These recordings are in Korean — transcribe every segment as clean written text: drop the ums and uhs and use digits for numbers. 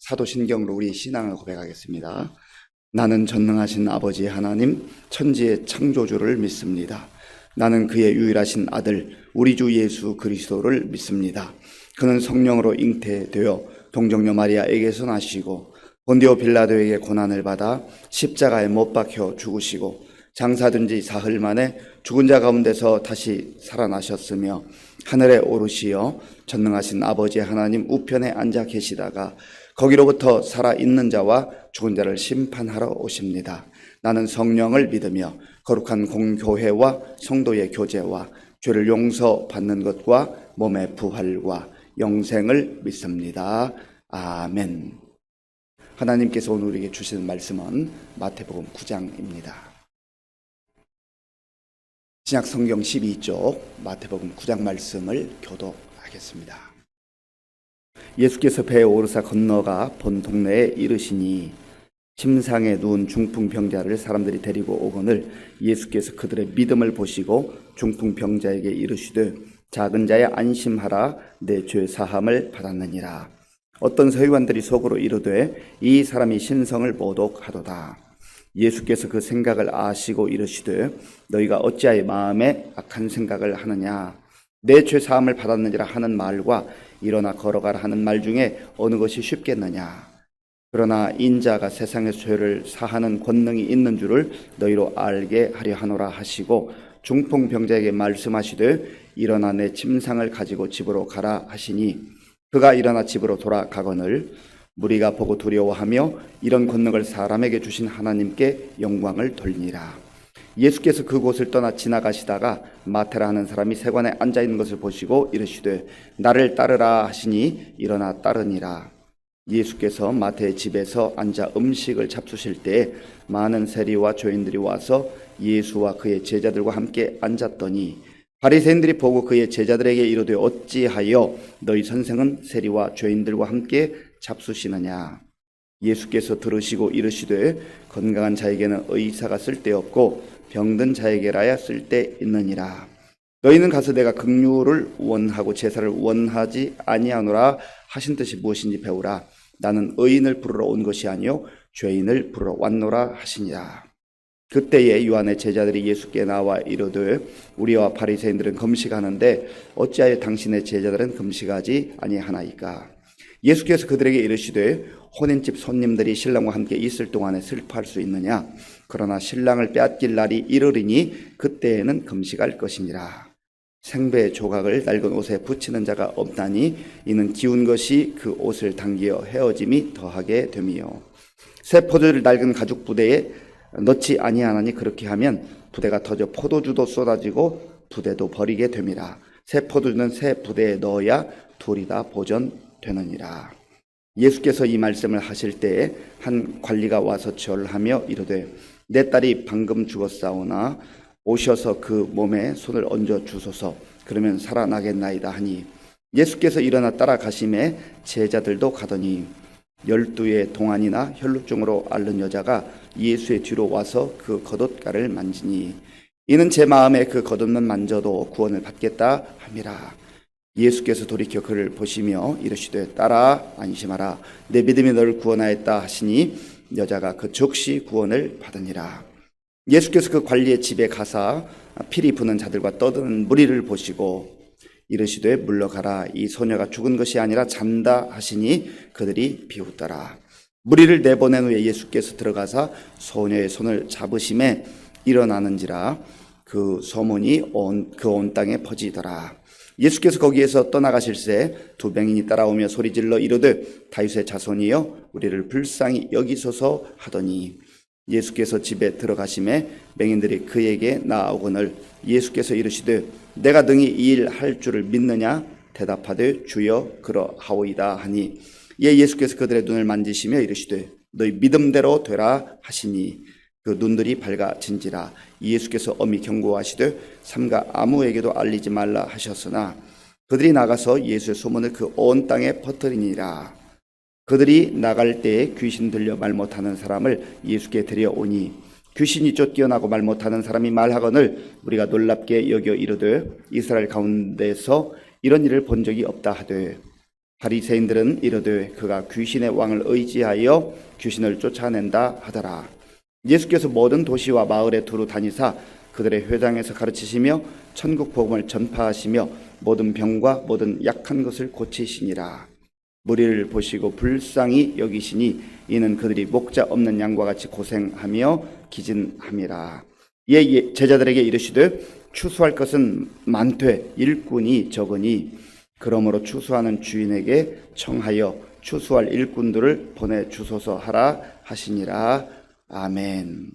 사도신경으로 우리 신앙을 고백하겠습니다. 나는 전능하신 아버지 하나님, 천지의 창조주를 믿습니다. 나는 그의 유일하신 아들, 우리 주 예수 그리스도를 믿습니다. 그는 성령으로 잉태되어 동정녀 마리아에게서 나시고 본디오 빌라도에게 고난을 받아 십자가에 못 박혀 죽으시고 장사된 지 사흘 만에 죽은 자 가운데서 다시 살아나셨으며 하늘에 오르시어 전능하신 아버지 하나님 우편에 앉아 계시다가 거기로부터 살아있는 자와 죽은 자를 심판하러 오십니다. 나는 성령을 믿으며 거룩한 공교회와 성도의 교제와 죄를 용서받는 것과 몸의 부활과 영생을 믿습니다. 아멘. 하나님께서 오늘 우리에게 주시는 말씀은 마태복음 9장입니다. 신약 성경 12쪽 마태복음 9장 말씀을 교독하겠습니다. 예수께서 배에 오르사 건너가 본 동네에 이르시니 침상에 누운 중풍병자를 사람들이 데리고 오거늘 예수께서 그들의 믿음을 보시고 중풍병자에게 이르시되 작은 자야 안심하라, 내 죄 사함을 받았느니라. 어떤 서기관들이 속으로 이르되 이 사람이 신성을 모독하도다. 예수께서 그 생각을 아시고 이르시되 너희가 어찌하여 마음에 악한 생각을 하느냐. 내 죄 사함을 받았느니라 하는 말과 일어나 걸어가라 하는 말 중에 어느 것이 쉽겠느냐. 그러나 인자가 세상의 죄를 사하는 권능이 있는 줄을 너희로 알게 하려 하노라 하시고 중풍병자에게 말씀하시되 일어나 내 침상을 가지고 집으로 가라 하시니 그가 일어나 집으로 돌아가거늘 무리가 보고 두려워하며 이런 권능을 사람에게 주신 하나님께 영광을 돌리니라. 예수께서 그곳을 떠나 지나가시다가 마태라 하는 사람이 세관에 앉아있는 것을 보시고 이르시되 나를 따르라 하시니 일어나 따르니라. 예수께서 마태의 집에서 앉아 음식을 잡수실 때 많은 세리와 죄인들이 와서 예수와 그의 제자들과 함께 앉았더니 바리새인들이 보고 그의 제자들에게 이르되 어찌하여 너희 선생은 세리와 죄인들과 함께 잡수시느냐. 예수께서 들으시고 이르시되 건강한 자에게는 의사가 쓸데없고 병든 자에게라야 쓸데있느니라. 너희는 가서 내가 긍휼을 원하고 제사를 원하지 아니하노라 하신 뜻이 무엇인지 배우라. 나는 의인을 부르러 온 것이 아니요 죄인을 부르러 왔노라 하시니라. 그때에 요한의 제자들이 예수께 나와 이르되 우리와 바리새인들은 금식하는데 어찌하여 당신의 제자들은 금식하지 아니하나이까. 예수께서 그들에게 이르시되 혼인집 손님들이 신랑과 함께 있을 동안에 슬퍼할 수 있느냐. 그러나 신랑을 빼앗길 날이 이르리니 그때에는 금식할 것이니라. 생배 조각을 낡은 옷에 붙이는 자가 없나니 이는 기운 것이 그 옷을 당기어 헤어짐이 더하게 됨이요. 새 포도주를 낡은 가죽 부대에 넣지 아니하나니 그렇게 하면 부대가 터져 포도주도 쏟아지고 부대도 버리게 됨이라. 새 포도주는 새 부대에 넣어야 둘이 다 보존되느니라. 예수께서 이 말씀을 하실 때에 한 관리가 와서 절하며 이르되 내 딸이 방금 죽었사오나 오셔서 그 몸에 손을 얹어 주소서. 그러면 살아나겠나이다 하니 예수께서 일어나 따라가심에 제자들도 가더니 12의 동안이나 혈루증으로 앓는 여자가 예수의 뒤로 와서 그 겉옷가를 만지니 이는 제 마음에 그 겉옷만 만져도 구원을 받겠다 함이라. 예수께서 돌이켜 그를 보시며 이르시되 딸아 안심하라, 내 믿음이 너를 구원하였다 하시니 여자가 그 즉시 구원을 받으니라. 예수께서 그 관리의 집에 가사 피리 부는 자들과 떠드는 무리를 보시고 이르시되 물러가라, 이 소녀가 죽은 것이 아니라 잔다 하시니 그들이 비웃더라. 무리를 내보낸 후에 예수께서 들어가사 소녀의 손을 잡으심에 일어나는지라. 그 소문이 온 땅에 퍼지더라. 예수께서 거기에서 떠나가실새 두 병인이 따라오며 소리질러 이르되 다윗의 자손이여 우리를 불쌍히 여기소서 하더니 예수께서 집에 들어가심에 맹인들이 그에게 나아오거늘 예수께서 이르시되 내가 능히 이 일 할 줄을 믿느냐. 대답하되 주여 그러하오이다 하니 이에 예수께서 그들의 눈을 만지시며 이르시되 너희 믿음대로 되라 하시니 그 눈들이 밝아진지라. 예수께서 엄히 경고하시되 삼가 아무에게도 알리지 말라 하셨으나 그들이 나가서 예수의 소문을 그 온 땅에 퍼뜨리니라. 그들이 나갈 때에 귀신 들려 말 못하는 사람을 예수께 데려오니 귀신이 쫓겨나고 말 못하는 사람이 말하거늘 우리가 놀랍게 여겨 이르되 이스라엘 가운데서 이런 일을 본 적이 없다 하되 바리새인들은 이르되 그가 귀신의 왕을 의지하여 귀신을 쫓아낸다 하더라. 예수께서 모든 도시와 마을에 두루 다니사 그들의 회당에서 가르치시며 천국 복음을 전파하시며 모든 병과 모든 약한 것을 고치시니라. 무리를 보시고 불쌍히 여기시니 이는 그들이 목자 없는 양과 같이 고생하며 기진함이라. 이에 제자들에게 이르시되 추수할 것은 많되 일꾼이 적으니 그러므로 추수하는 주인에게 청하여 추수할 일꾼들을 보내주소서 하라 하시니라. 아멘.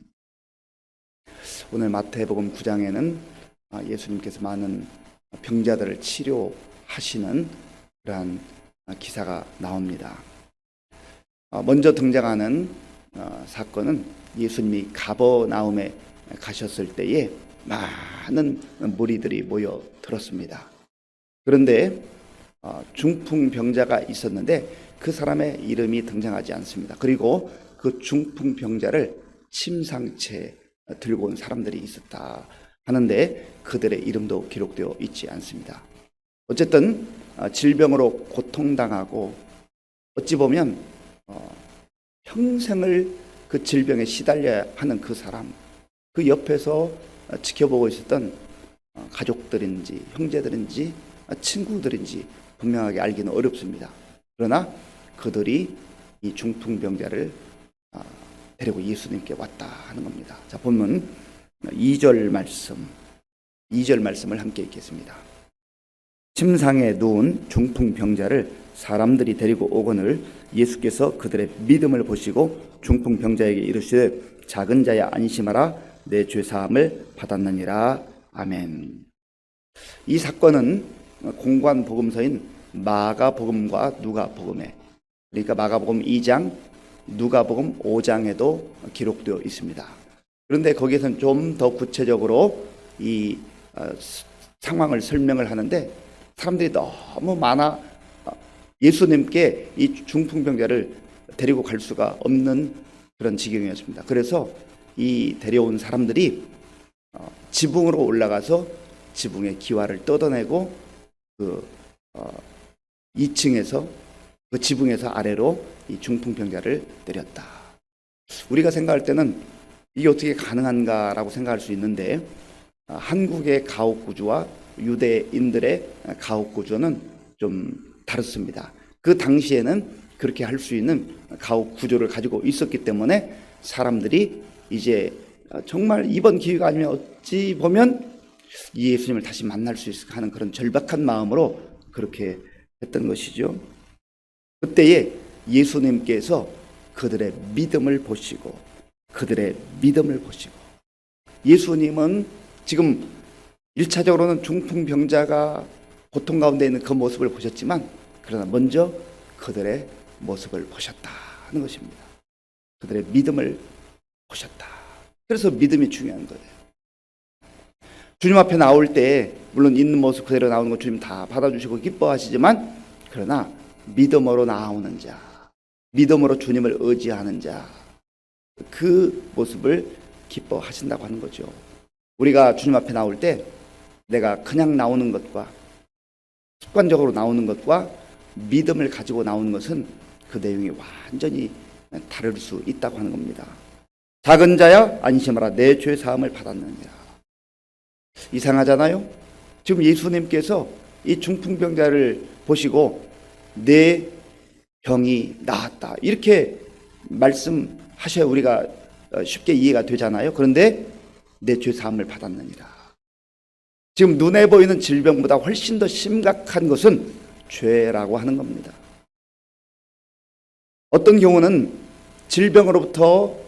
오늘 마태복음 9장에는 예수님께서 많은 병자들을 치료하시는 그러한 기사가 나옵니다. 먼저 등장하는 사건은 예수님이 가버나움에 가셨을 때에 많은 무리들이 모여 들었습니다. 그런데 중풍병자가 있었는데 그 사람의 이름이 등장하지 않습니다. 그리고 그 중풍병자를 침상채 들고 온 사람들이 있었다 하는데 그들의 이름도 기록되어 있지 않습니다. 어쨌든 질병으로 고통당하고 어찌 보면 평생을 그 질병에 시달려야 하는 그 사람, 그 옆에서 지켜보고 있었던 가족들인지 형제들인지 친구들인지 분명하게 알기는 어렵습니다. 그러나 그들이 이 중풍병자를 데리고 예수님께 왔다 하는 겁니다. 자, 본문 2절 말씀을 함께 읽겠습니다. 침상에 누운 중풍병자를 사람들이 데리고 오거늘 예수께서 그들의 믿음을 보시고 중풍병자에게 이르시되 작은 자야 안심하라 내 죄 사함을 받았느니라. 아멘. 이 사건은 공관 복음서인 마가복음과 누가복음에, 그러니까 마가복음 2장, 누가복음 5장에도 기록되어 있습니다. 그런데 거기에서는 좀 더 구체적으로 이 상황을 설명을 하는데 사람들이 너무 많아 예수님께 이 중풍병자를 데리고 갈 수가 없는 그런 지경이었습니다. 그래서 이 데려온 사람들이 지붕으로 올라가서 지붕의 기와를 뜯어내고 그 2층에서 그 지붕에서 아래로 이 중풍병자를 내렸다. 우리가 생각할 때는 이게 어떻게 가능한가라고 생각할 수 있는데 한국의 가옥구조와 유대인들의 가옥구조는 좀 다릅니다. 그 당시에는 그렇게 할 수 있는 가옥구조를 가지고 있었기 때문에 사람들이 이제 정말 이번 기회가 아니면 어찌 보면 이 예수님을 다시 만날 수 있을까 하는 그런 절박한 마음으로 그렇게 했던 것이죠. 그때에 예수님께서 그들의 믿음을 보시고 예수님은 지금 1차적으로는 중풍병자가 고통 가운데 있는 그 모습을 보셨지만 그러나 먼저 그들의 모습을 보셨다 하는 것입니다. 그들의 믿음을 보셨다. 그래서 믿음이 중요한 거예요. 주님 앞에 나올 때 물론 있는 모습 그대로 나오는 거 주님 다 받아주시고 기뻐하시지만 그러나 믿음으로 나오는 자, 믿음으로 주님을 의지하는 자, 그 모습을 기뻐하신다고 하는 거죠. 우리가 주님 앞에 나올 때 내가 그냥 나오는 것과 습관적으로 나오는 것과 믿음을 가지고 나오는 것은 그 내용이 완전히 다를 수 있다고 하는 겁니다. 작은 자야 안심하라 내 죄 사함을 받았느니라. 이상하잖아요. 지금 예수님께서 이 중풍병자를 보시고 내 병이 나았다 이렇게 말씀하셔야 우리가 쉽게 이해가 되잖아요. 그런데 내 죄 사함을 받았느니라. 지금 눈에 보이는 질병보다 훨씬 더 심각한 것은 죄라고 하는 겁니다. 어떤 경우는 질병으로부터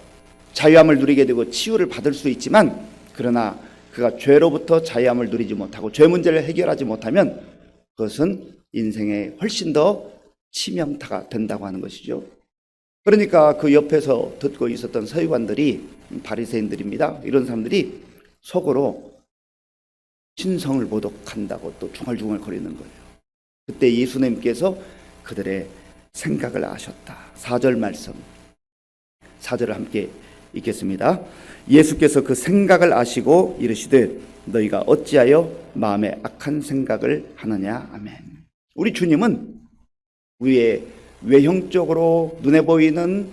자유함을 누리게 되고 치유를 받을 수 있지만 그러나 그가 죄로부터 자유함을 누리지 못하고 죄 문제를 해결하지 못하면 그것은 인생에 훨씬 더 치명타가 된다고 하는 것이죠. 그러니까 그 옆에서 듣고 있었던 서기관들이 바리새인들입니다. 이런 사람들이 속으로 신성을 모독한다고 또 중얼중얼 거리는 거예요. 그때 예수님께서 그들의 생각을 아셨다. 4절 말씀, 4절을 함께 읽겠습니다. 예수께서 그 생각을 아시고 이르시되 너희가 어찌하여 마음에 악한 생각을 하느냐. 아멘. 우리 주님은 우리의 외형적으로 눈에 보이는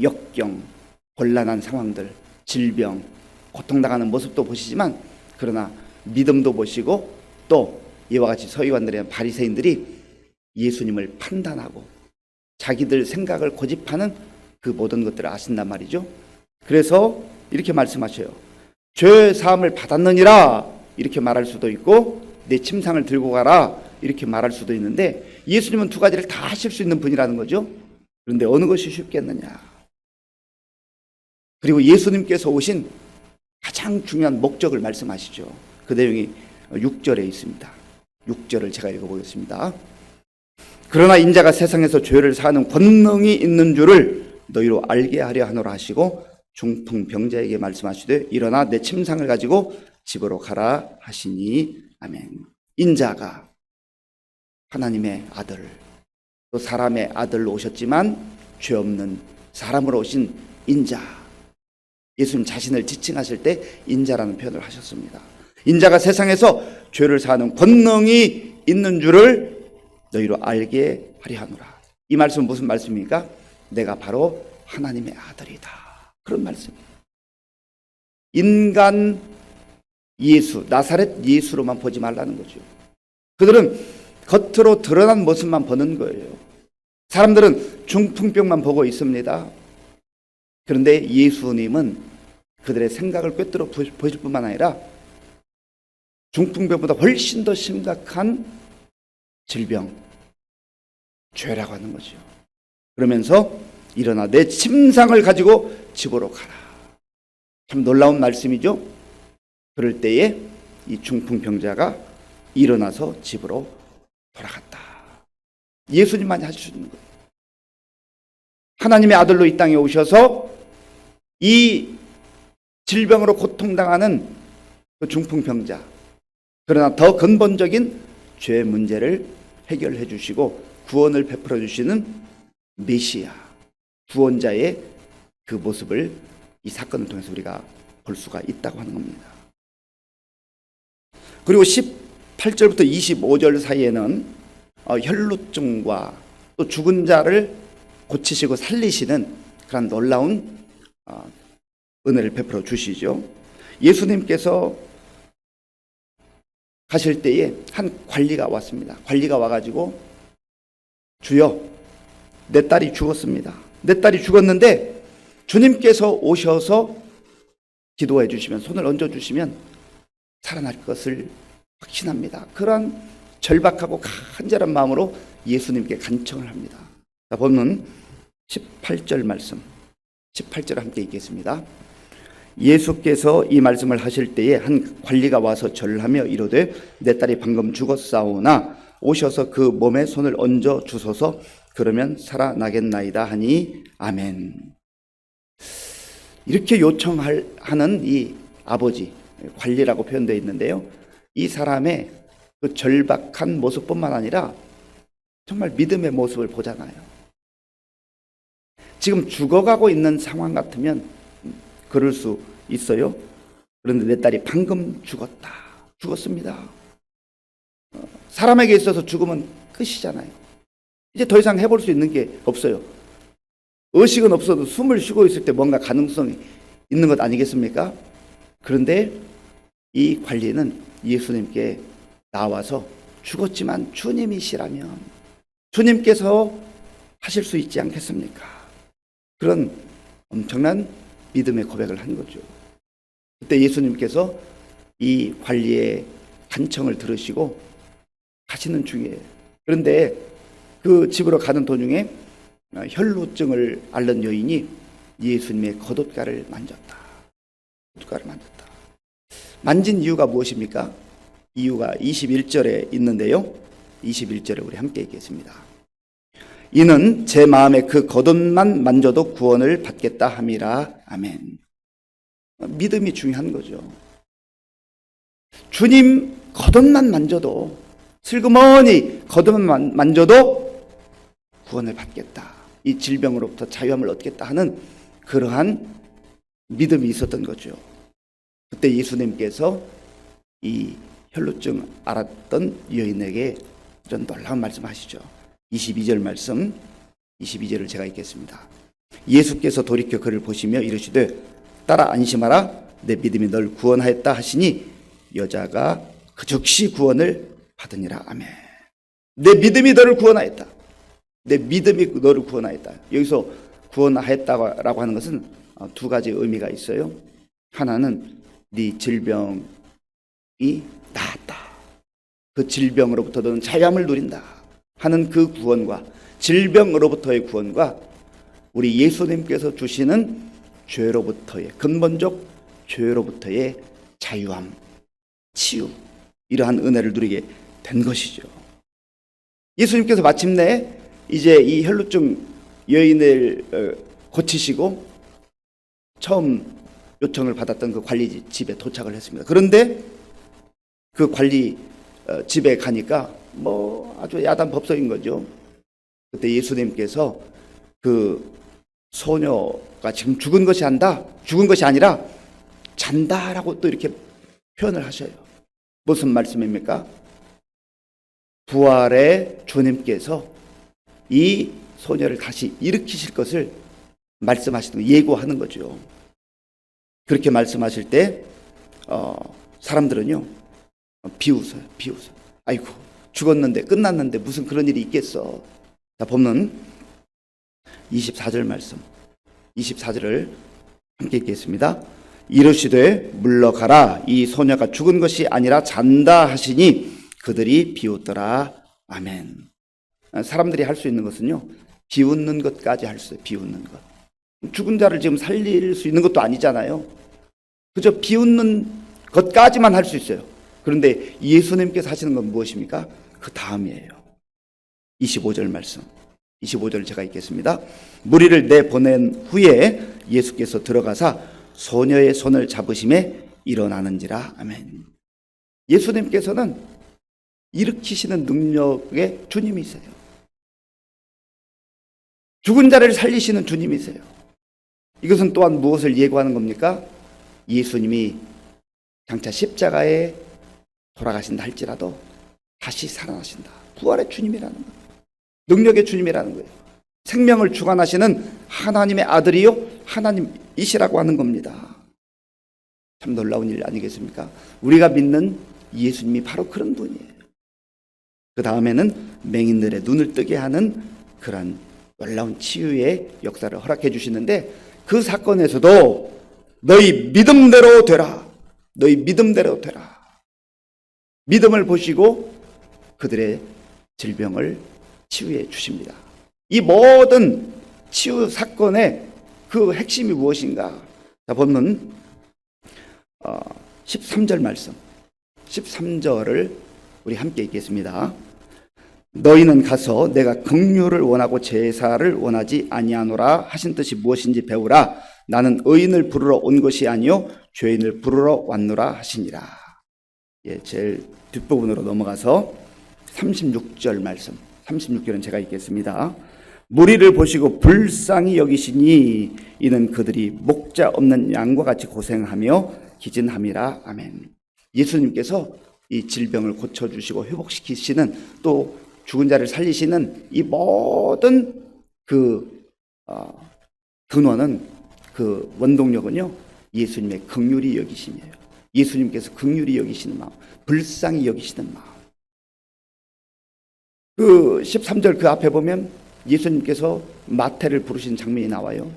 역경, 곤란한 상황들, 질병, 고통당하는 모습도 보시지만, 그러나 믿음도 보시고, 또 이와 같이 서기관들이나 바리새인들이 예수님을 판단하고 자기들 생각을 고집하는 그 모든 것들을 아신단 말이죠. 그래서 이렇게 말씀하셔요. 죄 사함을 받았느니라 이렇게 말할 수도 있고, 내 침상을 들고 가라 이렇게 말할 수도 있는데, 예수님은 두 가지를 다 하실 수 있는 분이라는 거죠. 그런데 어느 것이 쉽겠느냐. 그리고 예수님께서 오신 가장 중요한 목적을 말씀하시죠. 그 내용이 6절에 있습니다. 6절을 제가 읽어보겠습니다. 그러나 인자가 세상에서 죄를 사하는 권능이 있는 줄을 너희로 알게 하려 하노라 하시고, 중풍병자에게 말씀하시되 일어나 내 침상을 가지고 집으로 가라 하시니. 아멘. 인자가 하나님의 아들, 또 사람의 아들로 오셨지만 죄 없는 사람으로 오신 인자, 예수님 자신을 지칭하실 때 인자라는 표현을 하셨습니다. 인자가 세상에서 죄를 사하는 권능이 있는 줄을 너희로 알게 하려 하노라. 이 말씀은 무슨 말씀입니까? 내가 바로 하나님의 아들이다, 그런 말씀이에요. 인간 예수, 나사렛 예수로만 보지 말라는 거죠. 그들은 겉으로 드러난 모습만 보는 거예요. 사람들은 중풍병만 보고 있습니다. 그런데 예수님은 그들의 생각을 꿰뚫어 보실 뿐만 아니라 중풍병보다 훨씬 더 심각한 질병, 죄라고 하는 거죠. 그러면서 일어나 내 침상을 가지고 집으로 가라. 참 놀라운 말씀이죠. 그럴 때에 이 중풍병자가 일어나서 집으로 돌아갔다. 예수님만이 하실 수 있는 거예요. 하나님의 아들로 이 땅에 오셔서 이 질병으로 고통당하는 그 중풍병자, 그러나 더 근본적인 죄 문제를 해결해 주시고 구원을 베풀어 주시는 메시아, 구원자의 그 모습을 이 사건을 통해서 우리가 볼 수가 있다고 하는 겁니다. 그리고 18절부터 25절 사이에는 혈루증과 또 죽은 자를 고치시고 살리시는 그런 놀라운 은혜를 베풀어 주시죠. 예수님께서 가실 때에 한 관리가 왔습니다. 관리가 와가지고, 주여, 내 딸이 죽었습니다. 내 딸이 죽었는데 주님께서 오셔서 기도해 주시면, 손을 얹어 주시면 살아날 것을 확신합니다. 그러한 절박하고 간절한 마음으로 예수님께 간청을 합니다. 자, 보면 18절 말씀, 18절 함께 읽겠습니다. 예수께서 이 말씀을 하실 때에 한 관리가 와서 절하며 이르되 내 딸이 방금 죽었사오나 오셔서 그 몸에 손을 얹어 주소서, 그러면 살아나겠나이다 하니. 아멘. 이렇게 요청하는 이 아버지, 관리라고 표현되어 있는데요, 이 사람의 그 절박한 모습뿐만 아니라 정말 믿음의 모습을 보잖아요. 지금 죽어가고 있는 상황 같으면 그럴 수 있어요. 그런데 내 딸이 방금 죽었습니다. 사람에게 있어서 죽으면 끝이잖아요. 이제 더 이상 해볼 수 있는 게 없어요. 의식은 없어도 숨을 쉬고 있을 때 뭔가 가능성이 있는 것 아니겠습니까? 그런데 이 관리는 예수님께 나와서 죽었지만 주님이시라면 주님께서 하실 수 있지 않겠습니까? 그런 엄청난 믿음의 고백을 한 거죠. 그때 예수님께서 이 관리의 간청을 들으시고 가시는 중이에요. 그런데 그 집으로 가는 도중에 혈루증을 앓는 여인이 예수님의 겉옷가를 만졌다. 겉옷가를 만졌다. 만진 이유가 무엇입니까? 이유가 21절에 있는데요, 21절에 우리 함께 읽겠습니다. 이는 제 마음에 그 겉옷만 만져도 구원을 받겠다 함이라. 아멘. 믿음이 중요한 거죠. 주님 겉옷만 만져도, 슬그머니 겉옷만 만져도 구원을 받겠다, 이 질병으로부터 자유함을 얻겠다 하는 그러한 믿음이 있었던 거죠. 그때 예수님께서 이 혈루증 앓았던 여인에게 이런 놀라운 말씀하시죠. 22절 말씀, 22절을 제가 읽겠습니다. 예수께서 돌이켜 그를 보시며 이르시되 따라 안심하라, 내 믿음이 널 구원하였다 하시니 여자가 그 즉시 구원을 받으니라. 아멘. 내 믿음이 너를 구원하였다. 내 믿음이 너를 구원하였다. 여기서 구원하였다라고 하는 것은 두 가지 의미가 있어요. 하나는 네 질병이 나았다. 그 질병으로부터 너는 자유함을 누린다 하는 그 구원과, 질병으로부터의 구원과 우리 예수님께서 주시는 죄로부터의, 근본적 죄로부터의 자유함, 치유, 이러한 은혜를 누리게 된 것이죠. 예수님께서 마침내 이제 이 혈루증 여인을 고치시고 처음 요청을 받았던 그 관리 집에 도착을 했습니다. 그런데 그 관리 집에 가니까 뭐 아주 야단 법석인 거죠. 그때 예수님께서 그 소녀가 지금 죽은 것이 아니라 잔다라고 또 이렇게 표현을 하셔요. 무슨 말씀입니까? 부활의 주님께서 이 소녀를 다시 일으키실 것을 말씀하시는, 예고하는 거죠. 그렇게 말씀하실 때 사람들은요 비웃어요. 아이고, 죽었는데, 끝났는데 무슨 그런 일이 있겠어. 자, 본문 24절 말씀, 24절을 함께 읽겠습니다. 이르시되 물러가라, 이 소녀가 죽은 것이 아니라 잔다 하시니 그들이 비웃더라. 아멘. 사람들이 할 수 있는 것은요, 비웃는 것까지 할 수 있어요. 비웃는 것. 죽은 자를 지금 살릴 수 있는 것도 아니잖아요. 그저 비웃는 것까지만 할 수 있어요. 그런데 예수님께서 하시는 건 무엇입니까? 그 다음이에요. 25절 말씀, 25절을 제가 읽겠습니다. 무리를 내보낸 후에 예수께서 들어가사 소녀의 손을 잡으심에 일어나는지라. 아멘. 예수님께서는 일으키시는 능력의 주님이세요. 죽은 자를 살리시는 주님이세요. 이것은 또한 무엇을 예고하는 겁니까? 예수님이 장차 십자가에 돌아가신다 할지라도 다시 살아나신다. 부활의 주님이라는 거예요. 능력의 주님이라는 거예요. 생명을 주관하시는 하나님의 아들이요 하나님이시라고 하는 겁니다. 참 놀라운 일 아니겠습니까? 우리가 믿는 예수님이 바로 그런 분이에요. 그 다음에는 맹인들의 눈을 뜨게 하는 그런 놀라운 치유의 역사를 허락해 주시는데, 그 사건에서도 너희 믿음대로 되라. 너희 믿음대로 되라. 믿음을 보시고 그들의 질병을 치유해 주십니다. 이 모든 치유 사건의 그 핵심이 무엇인가? 자, 본문 13절 말씀, 13절을 우리 함께 읽겠습니다. 너희는 가서 내가 긍휼을 원하고 제사를 원하지 아니하노라 하신 뜻이 무엇인지 배우라. 나는 의인을 부르러 온 것이 아니요 죄인을 부르러 왔노라 하시니라. 예, 제일 뒷부분으로 넘어가서 36절 말씀, 36절은 제가 읽겠습니다. 무리를 보시고 불쌍히 여기시니 이는 그들이 목자 없는 양과 같이 고생하며 기진함이라. 아멘. 예수님께서 이 질병을 고쳐주시고 회복시키시는, 또 죽은 자를 살리시는 이 모든 그 근원은, 그 원동력은요 예수님의 긍휼히 여기심이에요. 예수님께서 긍휼히 여기시는 마음, 불쌍히 여기시는 마음. 그 13절 그 앞에 보면 예수님께서 마태를 부르신 장면이 나와요.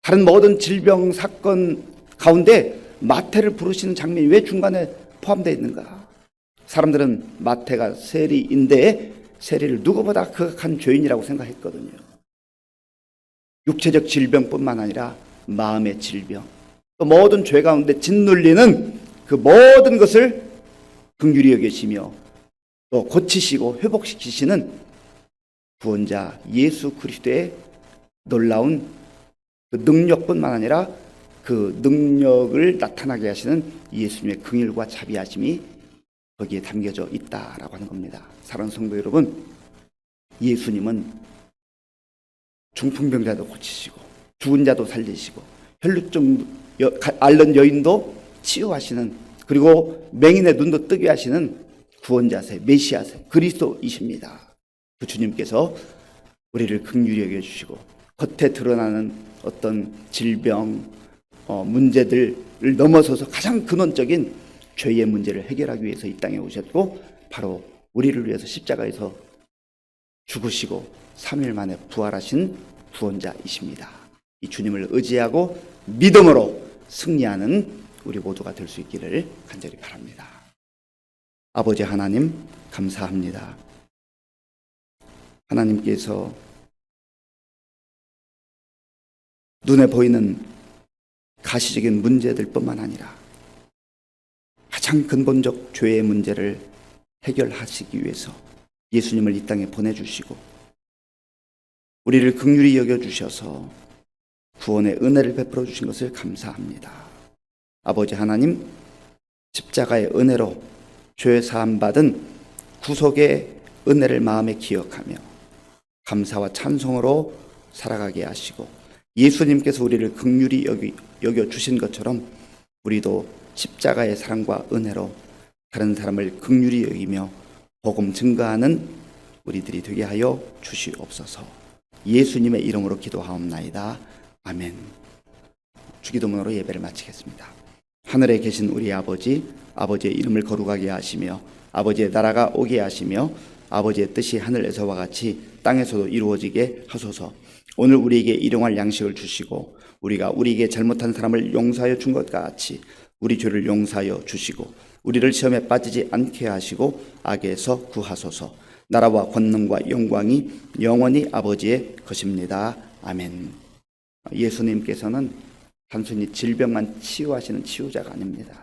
다른 모든 질병 사건 가운데 마태를 부르시는 장면이 왜 중간에 포함되어 있는가? 사람들은 마태가 세리인데 세리를 누구보다 극악한 죄인이라고 생각했거든요. 육체적 질병뿐만 아니라 마음의 질병, 또 모든 죄 가운데 짓눌리는 그 모든 것을 긍휼히 여기시며 또 고치시고 회복시키시는 구원자 예수 그리스도의 놀라운 그 능력뿐만 아니라 그 능력을 나타나게 하시는 예수님의 긍휼과 자비하심이 거기에 담겨져 있다라고 하는 겁니다. 사랑하는 성도 여러분, 예수님은 중풍병자도 고치시고 죽은 자도 살리시고 혈루증 앓는 여인도 치유하시는, 그리고 맹인의 눈도 뜨게 하시는 구원자세, 메시아세, 그리스도이십니다. 그 주님께서 우리를 긍휼히 여겨주시고 겉에 드러나는 어떤 질병, 문제들을 넘어서서 가장 근원적인 죄의 문제를 해결하기 위해서 이 땅에 오셨고 바로 우리를 위해서 십자가에서 죽으시고 3일 만에 부활하신 구원자이십니다. 이 주님을 의지하고 믿음으로 승리하는 우리 모두가 될 수 있기를 간절히 바랍니다. 아버지 하나님 감사합니다. 하나님께서 눈에 보이는 가시적인 문제들뿐만 아니라 가장 근본적 죄의 문제를 해결하시기 위해서 예수님을 이 땅에 보내주시고 우리를 긍휼히 여겨주셔서 구원의 은혜를 베풀어 주신 것을 감사합니다. 아버지 하나님, 십자가의 은혜로 죄 사함 받은 구속의 은혜를 마음에 기억하며 감사와 찬송으로 살아가게 하시고 예수님께서 우리를 긍휼히 여겨주신 것처럼 우리도 십자가의 사랑과 은혜로 다른 사람을 긍휼히 여기며 복음 증거하는 우리들이 되게 하여 주시옵소서. 예수님의 이름으로 기도하옵나이다. 아멘. 주기도문으로 예배를 마치겠습니다. 하늘에 계신 우리 아버지, 아버지의 이름을 거룩하게 하시며 아버지의 나라가 오게 하시며 아버지의 뜻이 하늘에서와 같이 땅에서도 이루어지게 하소서. 오늘 우리에게 일용할 양식을 주시고 우리가 우리에게 잘못한 사람을 용서하여 준 것 같이 우리 죄를 용서하여 주시고 우리를 시험에 빠지지 않게 하시고 악에서 구하소서. 나라와 권능과 영광이 영원히 아버지의 것입니다. 아멘. 예수님께서는 단순히 질병만 치유하시는 치유자가 아닙니다.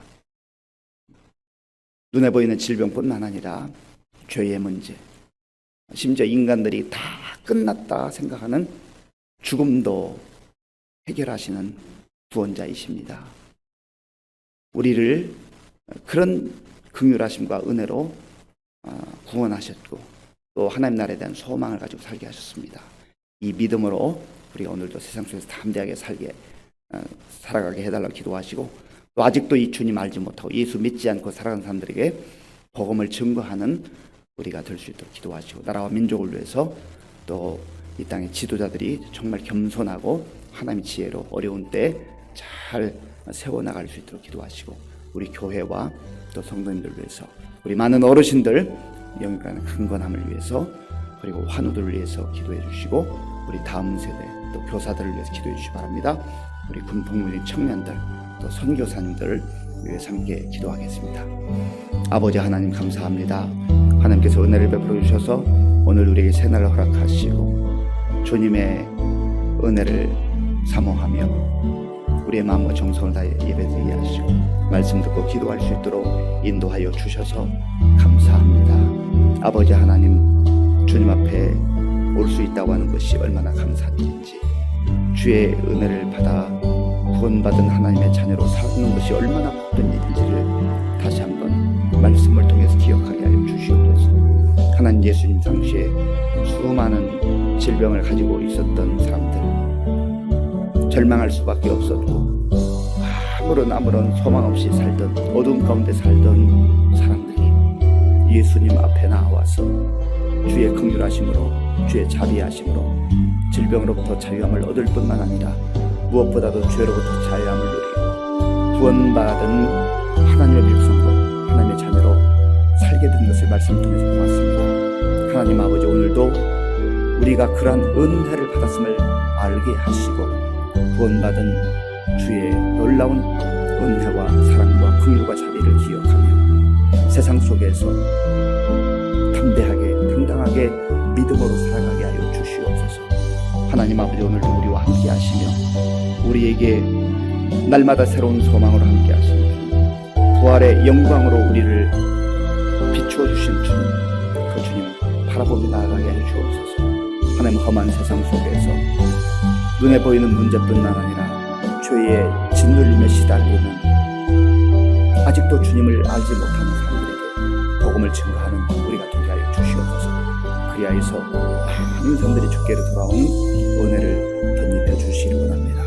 눈에 보이는 질병뿐만 아니라 죄의 문제, 심지어 인간들이 다 끝났다 생각하는 죽음도 해결하시는 구원자이십니다. 우리를 그런 긍휼하심과 은혜로 구원하셨고 또 하나님 나라에 대한 소망을 가지고 살게 하셨습니다. 이 믿음으로 우리가 오늘도 세상 속에서 담대하게 살아가게 해달라고 기도하시고 또 아직도 이 주님 알지 못하고 예수 믿지 않고 살아가는 사람들에게 복음을 증거하는 우리가 될 수 있도록 기도하시고 나라와 민족을 위해서 또 이 땅의 지도자들이 정말 겸손하고 하나님의 지혜로 어려운 때 잘 세워나갈 수 있도록 기도하시고 우리 교회와 또 성도님들 위해서 우리 많은 어르신들 영육간의 강건함을 위해서 그리고 환우들을 위해서 기도해 주시고 우리 다음 세대 또 교사들을 위해서 기도해 주시기 바랍니다. 우리 군복무인 청년들 또 선교사님들을 위해서 함께 기도하겠습니다. 아버지 하나님 감사합니다. 하나님께서 은혜를 베풀어 주셔서 오늘 우리에게 새날을 허락하시고 주님의 은혜를 사모하며 우리의 마음과 정성을 다해 예배드리게 하시고 말씀 듣고 기도할 수 있도록 인도하여 주셔서 감사합니다. 아버지 하나님 주님 앞에 올 수 있다고 하는 것이 얼마나 감사드린지 주의 은혜를 받아 구원받은 하나님의 자녀로 사는 것이 얼마나 복된 일인지를 다시 한번 말씀을 통해서 기억하게 하여 주시옵소서. 하나님 예수님 당시에 수많은 질병을 가지고 있었던 사람들 절망할 수밖에 없었고 아무런 소망 없이 살던 어둠 가운데 살던 사람들이 예수님 앞에 나와서 주의 긍휼하심으로 주의 자비하심으로 질병으로부터 자유함을 얻을 뿐만 아니라 무엇보다도 죄로부터 자유함을 누리고 구원받은 하나님의 백성으로 하나님의 자녀로 살게 된 것을 말씀을 통해서 보았습니다. 하나님 아버지 오늘도 우리가 그러한 은혜를 받았음을 알게 하시고 구원받은 주의 놀라운 은혜와 사랑과 긍휼과 자비를 기억하며 세상 속에서 담대하게 당당하게 믿음으로 살아가게 하여 주시옵소서. 하나님 아버지 오늘도 우리와 함께 하시며 우리에게 날마다 새로운 소망으로 함께 하시는 주님 부활의 영광으로 우리를 비추어 주신 주님 그 주님 바라보며 나아가게 하여 주옵소서. 하나님 험한 세상 속에서 눈에 보이는 문제뿐만 아니라 죄의 짓눌림에 시달리는 아직도 주님을 알지 못하는 사람들에게 복음을 증거하는 우리가 되게 하여 주시옵소서. 그리하여서 많은 사람들이 주께로 돌아온 은혜를 덧입혀 주시기 원합니다.